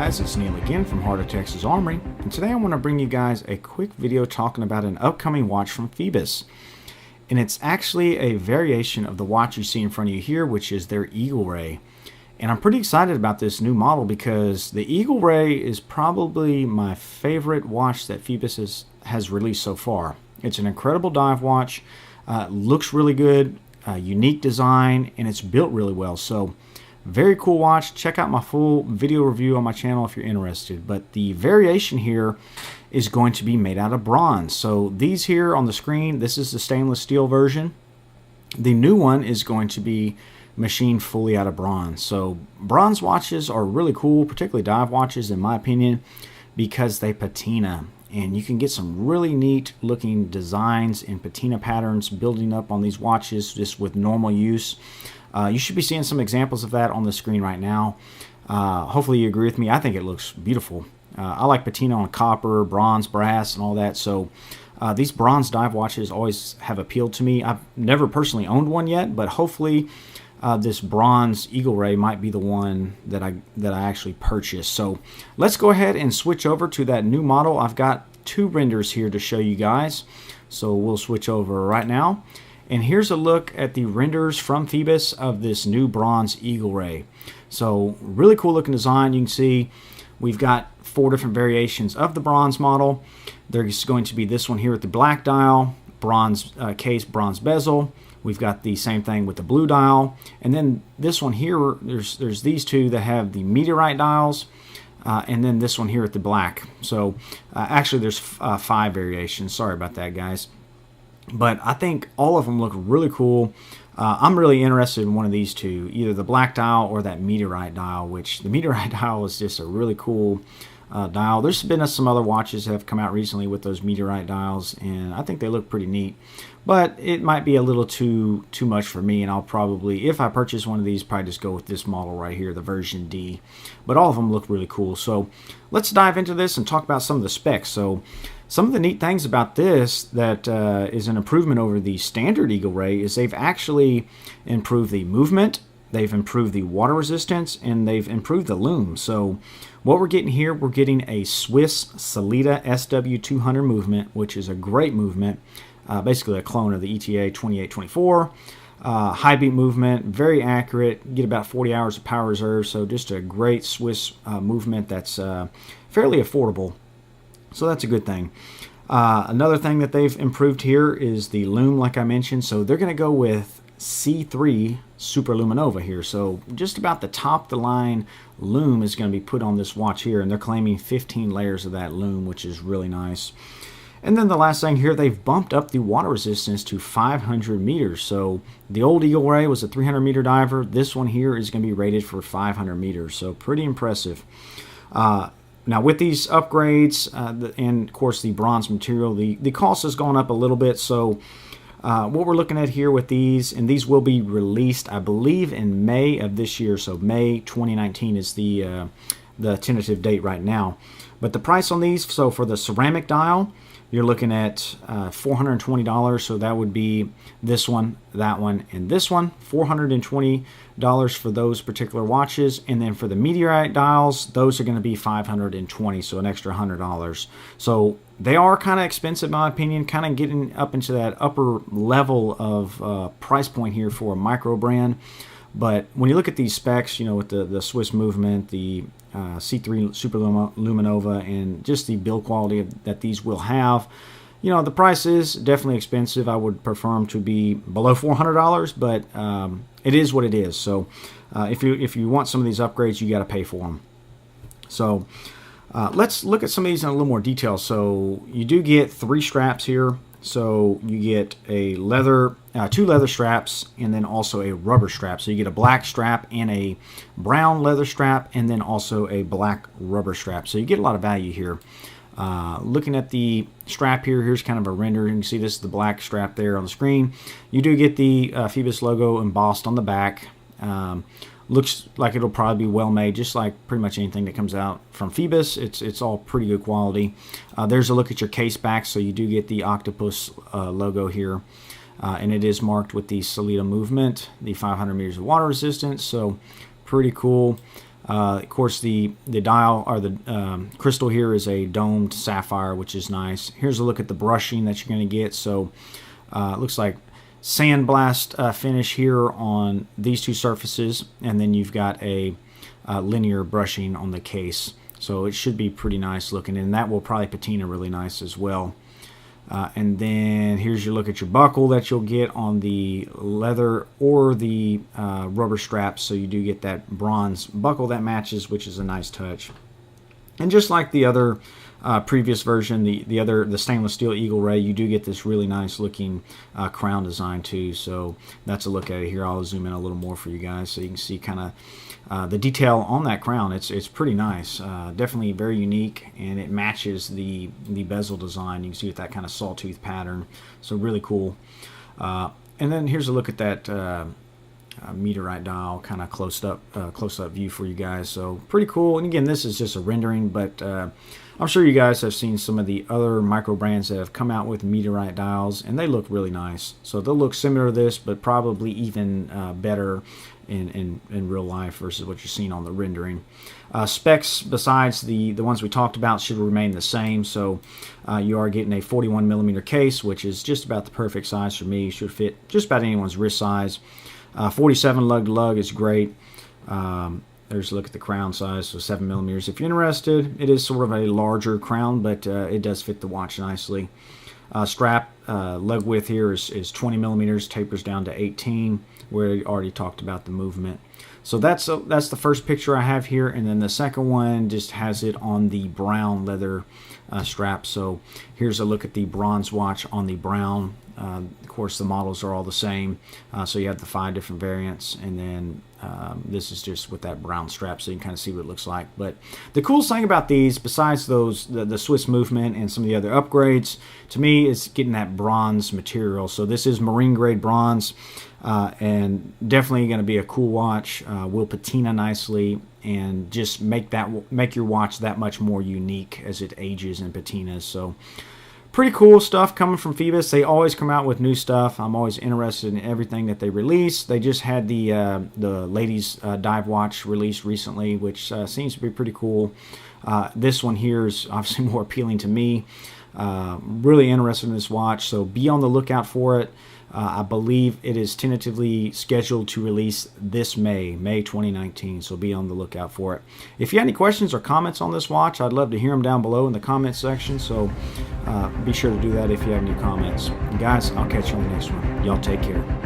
guys, it's Neil again from Heart of Texas Armory, and today I want to bring you guys a quick video talking about an upcoming watch from Phoibos. And it's actually a variation of the watch you see in front of you here, which is their Eagle Ray. And I'm pretty excited about this new model because the Eagle Ray is probably my favorite watch that Phoibos has released so far. It's an incredible dive watch, looks really good, unique design, and it's built really well. So very cool watch. Check out my full video review on my channel if you're interested. But the variation here is going to be made out of bronze. So these here on the screen, this is the stainless steel version. The new one is going to be machined fully out of bronze. So bronze watches are really cool, particularly dive watches in my opinion, because they patina. And you can get some really neat looking designs and patina patterns building up on these watches just with normal use. You should be seeing some examples of that on the screen right now. Hopefully you agree with me. I think it looks beautiful. I like patina on copper, bronze, brass, and all that. So these bronze dive watches always have appealed to me. I've never personally owned one yet, but hopefully this bronze Eagle Ray might be the one that I actually purchased. So let's go ahead and switch over to that new model. I've got two renders here to show you guys. So we'll switch over right now. And here's a look at the renders from Phoibos of this new bronze Eagle Ray. So really cool looking design. You can see we've got 4 different variations of the bronze model. There's going to be this one here with the black dial, bronze case, bronze bezel. We've got the same thing with the blue dial. And then this one here, there's these two that have the meteorite dials. And then this one here with the black. So actually there's 5 variations. Sorry about that, guys. But I think all of them look really cool. I'm really interested in one of these two, either the black dial or that meteorite dial, which the meteorite dial is just a really cool dial. There's been some other watches that have come out recently with those meteorite dials, and I think they look pretty neat. But it might be a little too much for me, and I'll probably, if I purchase one of these, probably just go with this model right here, the version D. But all of them look really cool. So let's dive into this and talk about some of the specs. So some of the neat things about this that is an improvement over the standard Eagle Ray is they've actually improved the movement, they've improved the water resistance, and they've improved the loom. So what we're getting here, we're getting a Swiss Sellita SW200 movement, which is a great movement, basically a clone of the ETA 2824. High beat movement, very accurate, get about 40 hours of power reserve, so just a great Swiss movement that's fairly affordable. So that's a good thing. Another thing that they've improved here is the loom, like I mentioned. So they're going to go with C3 Superluminova here. So just about the top of the line loom is going to be put on this watch here, and they're claiming 15 layers of that loom, which is really nice. And then the last thing here, they've bumped up the water resistance to 500 meters. So the old Eagle Ray was a 300 meter diver. This one here is going to be rated for 500 meters. So pretty impressive. Now with these upgrades and of course the bronze material, the cost has gone up a little bit. So what we're looking at here with these, and these will be released I believe in May of this year. So May 2019 is the tentative date right now. But the price on these, so for the ceramic dial, you're looking at $420. So that would be this one, that one, and this one. $420 for those particular watches. And then for the meteorite dials, those are going to be $520, so an extra $100. So they are kind of expensive in my opinion, kind of getting up into that upper level of price point here for a micro brand. But when you look at these specs, you know, with the Swiss movement, the C3 Superluminova, and just the build quality that these will have, you know, the price is definitely expensive. I would prefer them to be below $400, but it is what it is. So if you want some of these upgrades, you got to pay for them. So let's look at some of these in a little more detail. So you do get 3 straps here. So you get a leather, 2 leather straps, and then also a rubber strap. So you get a black strap and a brown leather strap, and then also a black rubber strap. So you get a lot of value here. Looking at the strap here, here's kind of a render. You can see this is the black strap there on the screen. You do get the Phoibos logo embossed on the back. Looks like it'll probably be well made, just like pretty much anything that comes out from Phoibos. It's all pretty good quality. There's a look at your case back, so you do get the octopus logo here. And it is marked with the Sellita movement, the 500 meters of water resistance, so pretty cool. Of course, the dial or the crystal here is a domed sapphire, which is nice. Here's a look at the brushing that you're going to get. So it looks like sandblast finish here on these two surfaces, and then you've got a linear brushing on the case. So it should be pretty nice looking, and that will probably patina really nice as well. And then here's your look at your buckle that you'll get on the leather or the rubber straps. So you do get that bronze buckle that matches, which is a nice touch. And just like the other previous version, the stainless steel Eagle Ray, you do get this really nice looking crown design too. So that's a look at it here. I'll zoom in a little more for you guys so you can see kind of the detail on that crown. It's pretty nice, definitely very unique, and it matches the bezel design. You can see with that kind of sawtooth pattern, so really cool. And then here's a look at that meteorite dial, kind of close up view for you guys. So pretty cool. And again, this is just a rendering, but I'm sure you guys have seen some of the other micro brands that have come out with meteorite dials, and they look really nice. So they'll look similar to this, but probably even better in real life versus what you're seeing on the rendering. Specs besides the ones we talked about should remain the same. So you are getting a 41 millimeter case, which is just about the perfect size for me. Should fit just about anyone's wrist size. 47 lug to lug is great. There's a look at the crown size, so 7 millimeters. If you're interested, it is sort of a larger crown, but it does fit the watch nicely. Strap lug width here is 20 millimeters, tapers down to 18. We already talked about the movement. So that's the first picture I have here, and then the second one just has it on the brown leather strap. So here's a look at the bronze watch on the brown. Of course, the models are all the same, so you have the 5 different variants, and then this is just with that brown strap, so you can kind of see what it looks like. But the coolest thing about these, besides the Swiss movement and some of the other upgrades, to me, is getting that bronze material. So this is marine grade bronze, and definitely going to be a cool watch. Will patina nicely and just make your watch that much more unique as it ages and patinas. So pretty cool stuff coming from Phoibos. They always come out with new stuff. I'm always interested in everything that they release. They just had the ladies dive watch released recently, which seems to be pretty cool. This one here is obviously more appealing to me. Really interested in this watch, so be on the lookout for it. I believe it is tentatively scheduled to release this May 2019, so be on the lookout for it. If you have any questions or comments on this watch, I'd love to hear them down below in the comment section, so be sure to do that if you have any comments. And guys, I'll catch you on the next one. Y'all take care.